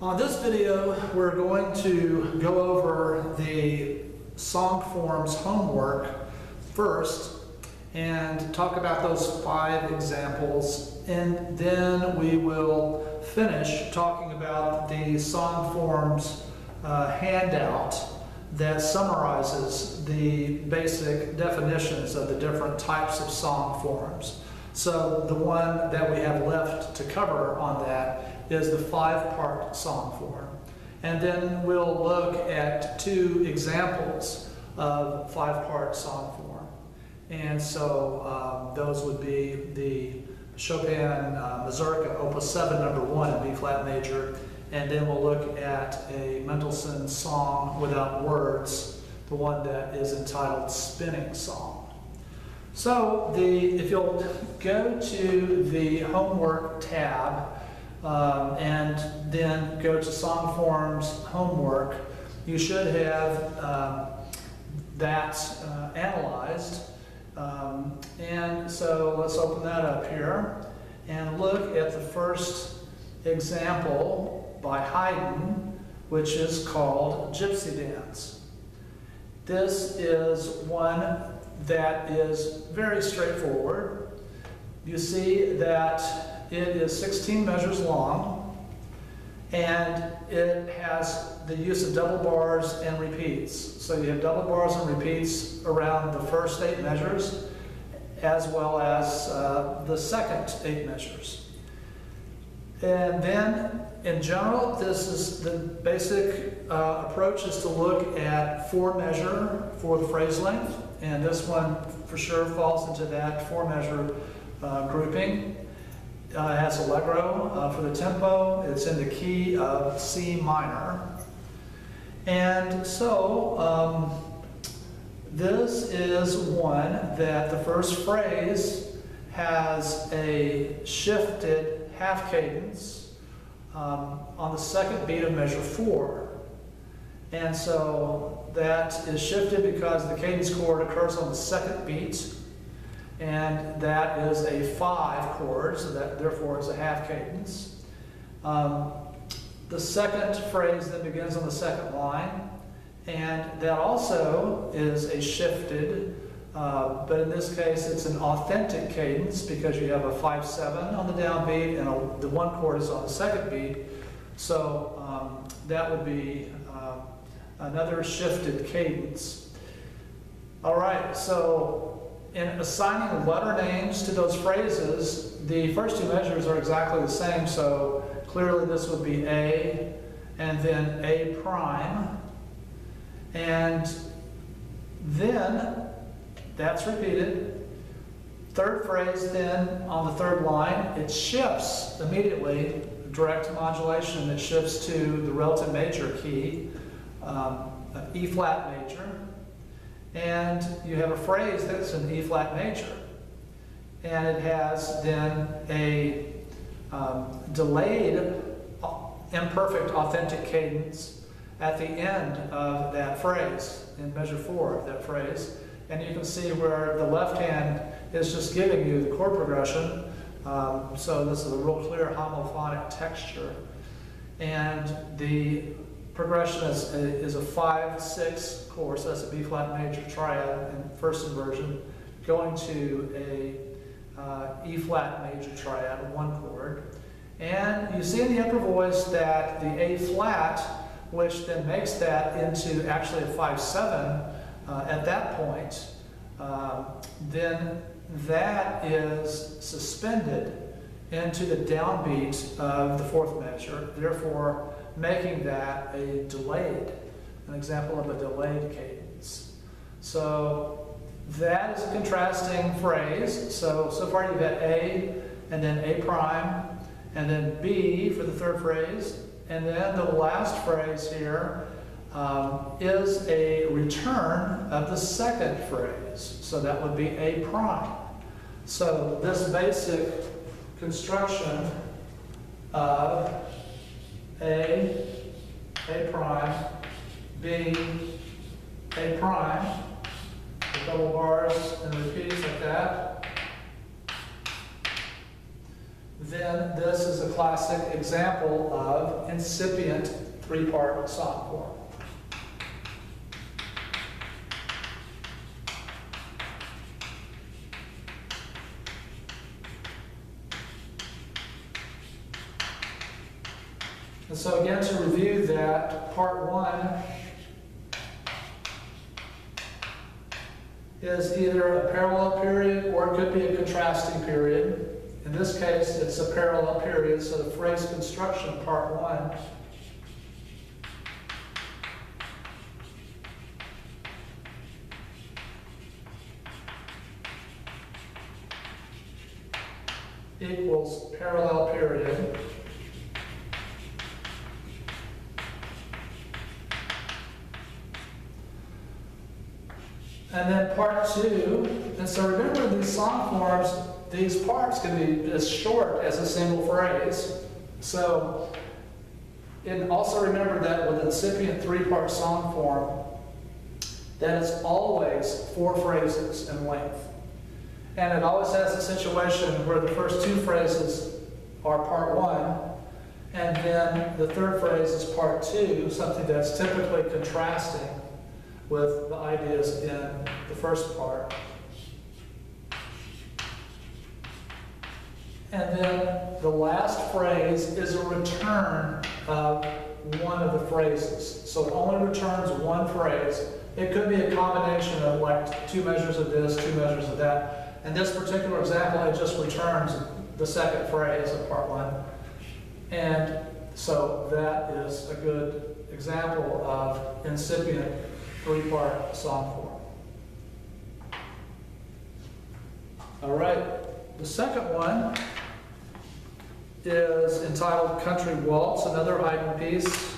On this video, we're going to go over the song forms homework first and talk about those 5 examples, and then we will finish talking about the song forms handout that summarizes the basic definitions of the different types of song forms. So the one that we have left to cover on that is the 5-part song form. And then we'll look at 2 examples of 5-part song form. And so those would be the Chopin Mazurka Opus 7 number 1 in B flat major, and then we'll look at a Mendelssohn song without words, the one that is entitled Spinning Song. So if you'll go to the homework tab and then go to song forms homework, you should have that analyzed. And so let's open that up here and look at the first example by Haydn, which is called Gypsy Dance. This is one that is very straightforward. You see that it is 16 measures long, and it has the use of double bars and repeats. So you have double bars and repeats around the first 8 measures, as well as the second 8 measures. And then, in general, this is the basic approach is to look at 4 measure for the phrase length, and this one for sure falls into that 4 measure grouping. It has allegro for the tempo. It's in the key of C minor. And so this is one that the first phrase has a shifted half cadence on the second beat of measure 4. And so that is shifted because the cadence chord occurs on the second beat, and that is a 5 chord, so that therefore is a half cadence. The second phrase then begins on the second line, and that also is a shifted, but in this case it's an authentic cadence because you have a 5/7 on the downbeat and the 1 chord is on the second beat. So that would be another shifted cadence. All right, so in assigning letter names to those phrases, the first 2 measures are exactly the same, so clearly this would be A and then A prime. And then that's repeated. Third phrase then on the third line, it shifts immediately, direct modulation, it shifts to the relative major key, E flat major. And you have a phrase that's in E flat major. And it has then a delayed, imperfect, authentic cadence at the end of that phrase, in measure 4 of that phrase. And you can see where the left hand is just giving you the chord progression. So this is a real clear homophonic texture. And the progression is a 5/6 chord, so that's a B flat major triad in first inversion, going to a E flat major triad, 1 chord. And you see in the upper voice that the A flat, which then makes that into actually a 5/7 at that point, then that is suspended into the downbeat of the 4th measure, therefore making that an example of a delayed cadence. So that is a contrasting phrase. So far you've got A and then A prime and then B for the third phrase. And then the last phrase here is a return of the second phrase. So that would be A prime. So this basic construction of A prime, B, A prime, with double bars and repeats like that, then this is a classic example of incipient three-part song form. And so again, to review that, part one is either a parallel period or it could be a contrasting period. In this case, it's a parallel period, so the phrase construction, part one, equals parallel period. And then part two, and so remember these song forms, these parts can be as short as a single phrase. So, and also remember that with incipient three-part song form, that it's always 4 phrases in length. And it always has a situation where the first 2 phrases are part one, and then the third phrase is part two, something that's typically contrasting with the ideas in the first part. And then the last phrase is a return of one of the phrases. So it only returns one phrase. It could be a combination of like 2 measures of this, 2 measures of that. In this particular example, it just returns the second phrase of part one. And so that is a good example of incipient three-part song form. All right, the second one is entitled Country Waltz, another item piece.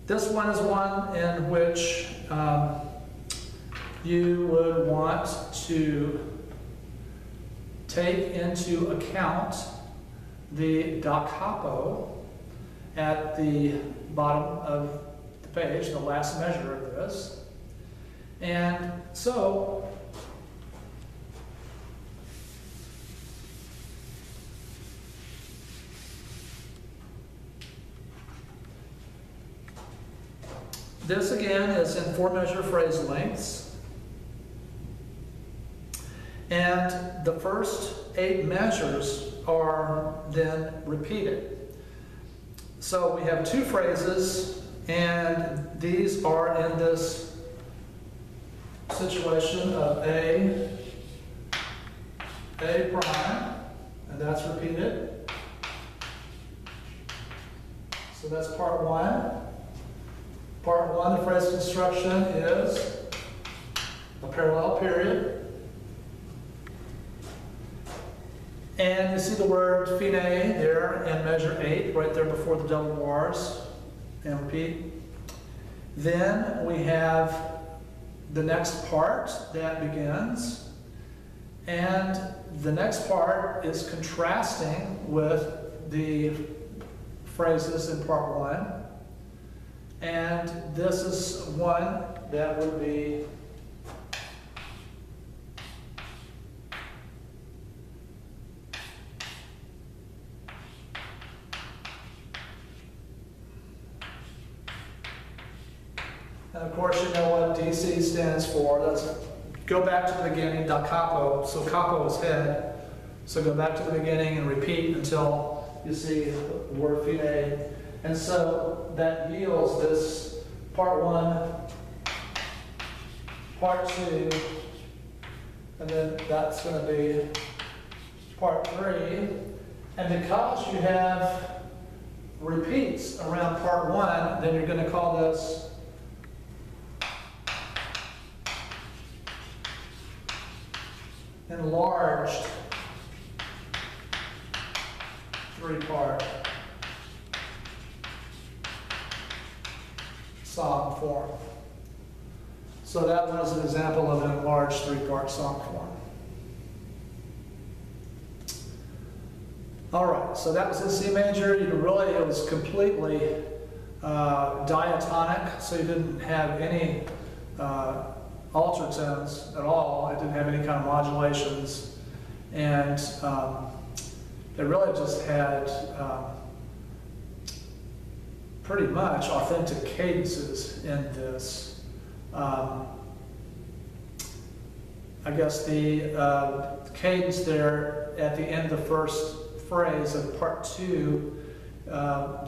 This one is one in which you would want to take into account the da capo at the bottom of the page, the last measure of this. And so this again is in 4-measure phrase lengths. And the first 8 measures are then repeated. So we have 2 phrases, and these are in this situation of A prime, and that's repeated. So that's part one. Part one, the phrase construction is a parallel period. And you see the word fine there in measure 8, right there before the double bars, and repeat. Then we have the next part that begins, and the next part is contrasting with the phrases in part one. And this is one that would be and of course, you know what DC stands for. Let's go back to the beginning, da capo. So capo is head. So go back to the beginning and repeat until you see the word fine. And so that yields this part one, part two, and then that's going to be part three. And because you have repeats around part one, then you're going to call this enlarged three-part song form. So that was an example of an enlarged three-part song form. All right, so that was in C major. It was completely diatonic, so you didn't have any altertones at all. It didn't have any kind of modulations. And they really just had pretty much authentic cadences in this. I guess the cadence there at the end of the first phrase of part 2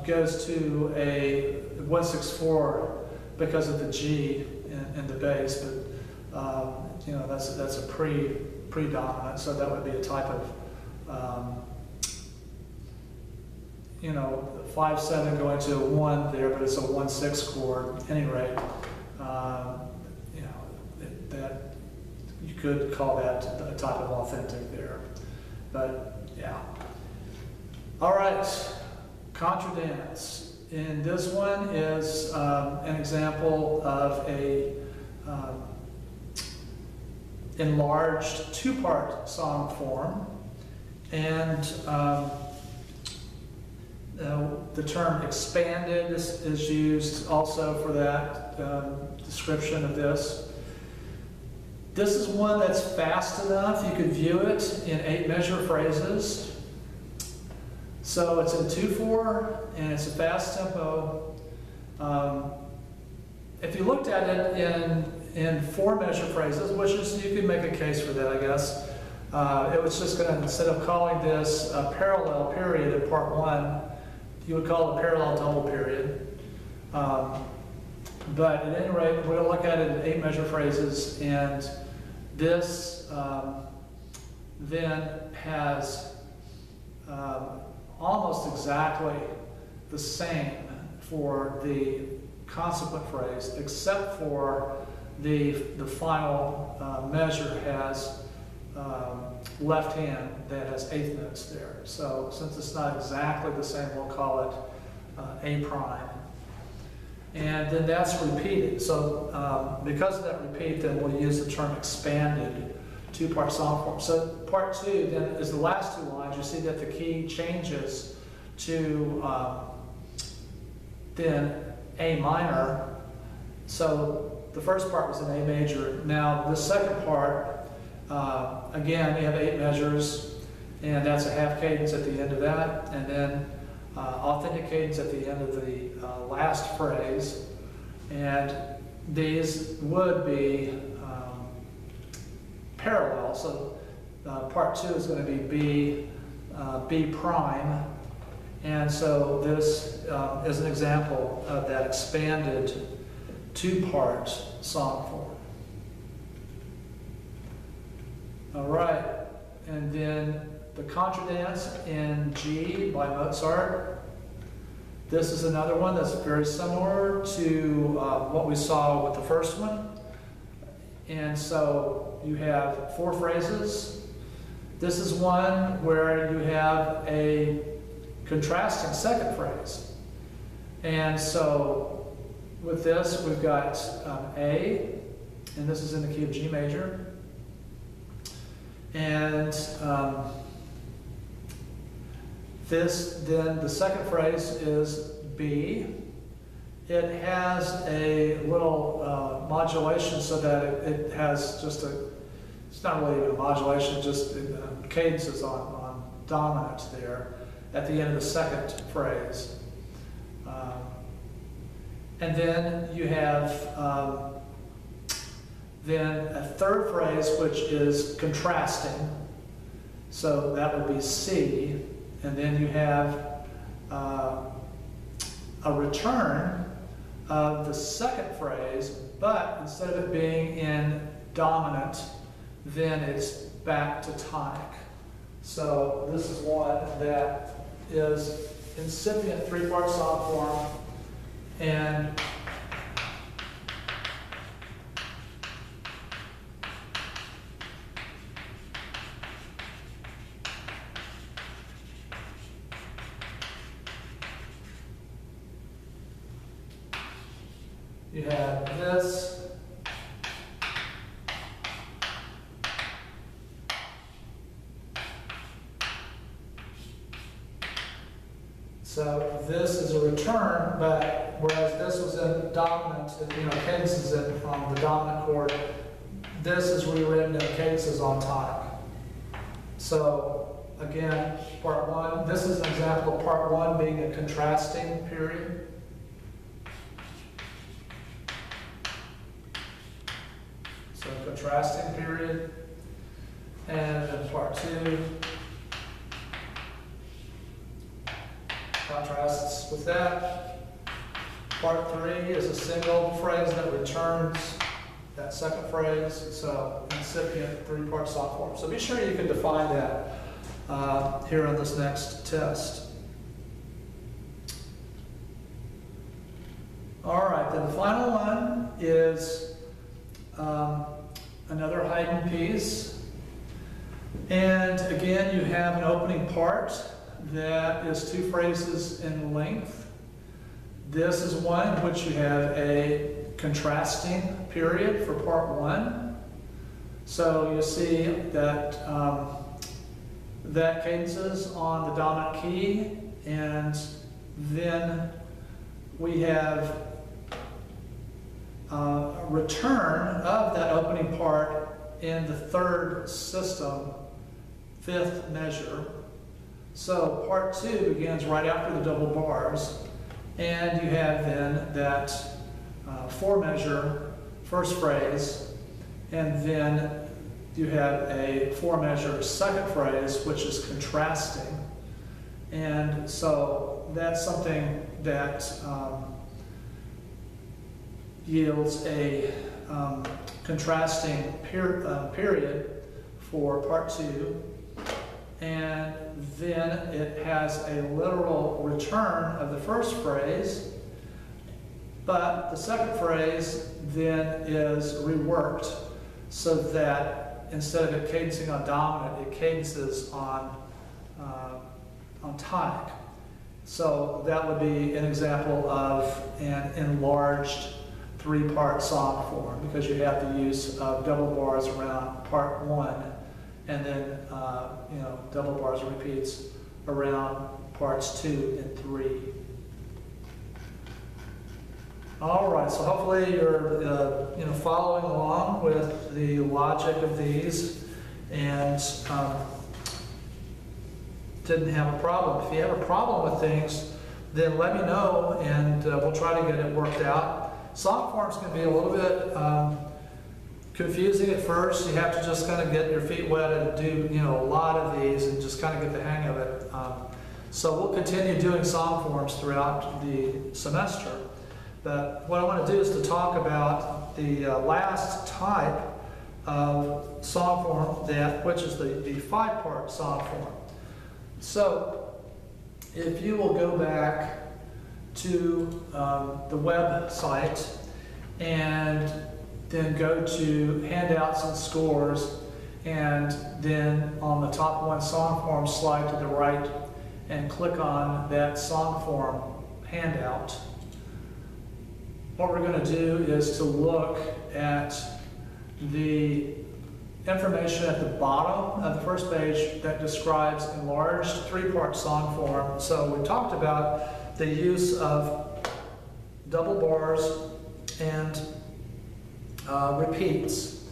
goes to a 1/6/4 because of the G in the bass, but you know, that's a predominant, so that would be a type of you know, 5/7 going to a 1 there, but it's a 1/6 chord. At any rate, you know, that you could call that a type of authentic there. But yeah. All right, contradance. And this one is an example of a enlarged 2-part song form, and the term expanded is used also for that description of this. This is one that's fast enough you could view it in 8-measure phrases. So it's in 2/4 and it's a fast tempo. If you looked at it in 4-measure phrases, which is, you could make a case for that, I guess. It was just going to, instead of calling this a parallel period in part 1, you would call it a parallel double period. But at any rate, we're going to look at it in 8-measure phrases, and this then has almost exactly the same for the consequent phrase, except for the final measure has left hand that has 8th notes there. So since it's not exactly the same, we'll call it A prime. And then that's repeated. So because of that repeat, then we'll use the term expanded 2-part song form. So part 2 then is the last 2 lines. You see that the key changes to then A minor. So the first part was in A major. Now the second part, again, you have 8 measures, and that's a half cadence at the end of that, and then authentic cadence at the end of the last phrase. And these would be parallel. So part 2 is going to be B prime. And so this is an example of that expanded 2-part song form. All right, and then the contradance in G by Mozart. This is another one that's very similar to what we saw with the first one. And so you have 4 phrases. This is one where you have a contrasting second phrase. And so with this, we've got A, and this is in the key of G major. And then the second phrase is B. It has a little modulation so that it has just it's not really even a modulation, just cadences on dominant there at the end of the second phrase. And then you have then a third phrase, which is contrasting. So that would be C. And then you have a return of the second phrase, but instead of it being in dominant, then it's back to tonic. So this is one that is incipient 3-part song form, and you have this. So this is a return, but whereas this was in dominant, cadences on the dominant chord, this is rewritten in cadences on tonic. So again, part one. This is an example of part one being a contrasting period. So contrasting period. And then part two contrasts with that. Part three is a single phrase that returns that second phrase. So incipient three-part song form. So be sure you can define that here on this next test. All right, then the final one is another Haydn piece. And again, you have an opening part that is two phrases in length. This is one in which you have a contrasting period for part one. So you see that that cadences on the dominant key, and then we have a return of that opening part in the third system, fifth measure. So part two begins right after the double bars, and you have then that four measure first phrase, and then you have a four measure second phrase, which is contrasting. And so that's something that yields a contrasting period for part two. And then it has a literal return of the first phrase, but the second phrase then is reworked so that instead of it cadencing on dominant, it cadences on tonic. So that would be an example of an enlarged three-part song form, because you have the use of double bars around part one, and then double bars and repeats around parts 2 and 3. All right, so hopefully you're following along with the logic of these and didn't have a problem. If you have a problem with things, then let me know and we'll try to get it worked out. Song forms can be a little bit confusing at first. You have to just kind of get your feet wet and do a lot of these and just kind of get the hang of it. So we'll continue doing song forms throughout the semester. But what I want to do is to talk about the last type of song form, which is the five-part song form. So if you will go back to the website and then go to handouts and scores, and then on the top one song form slide to the right and click on that song form handout. What we're going to do is to look at the information at the bottom of the first page that describes enlarged three-part song form. So we talked about the use of double bars and repeats.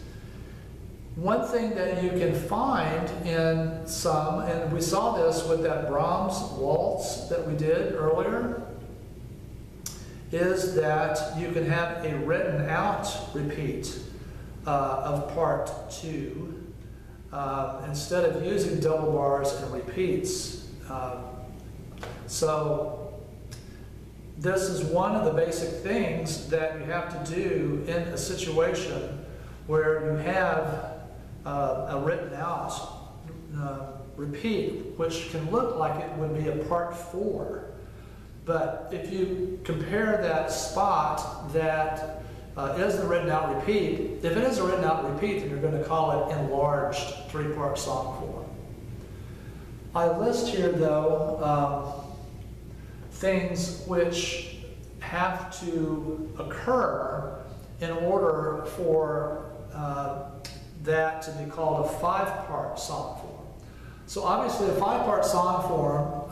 One thing that you can find in some, and we saw this with that Brahms waltz that we did earlier, is that you can have a written out repeat of part 2 instead of using double bars and repeats. So this is one of the basic things that you have to do in a situation where you have a written out repeat, which can look like it would be a part 4. But if you compare that spot that is the written out repeat, if it is a written out repeat, then you're going to call it enlarged three-part song form. I list here, though, things which have to occur in order for that to be called a five-part song form. So obviously a five-part song form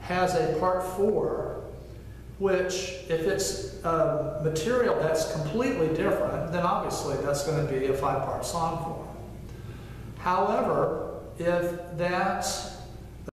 has a part 4, which if it's material that's completely different, then obviously that's going to be a five-part song form. However, If that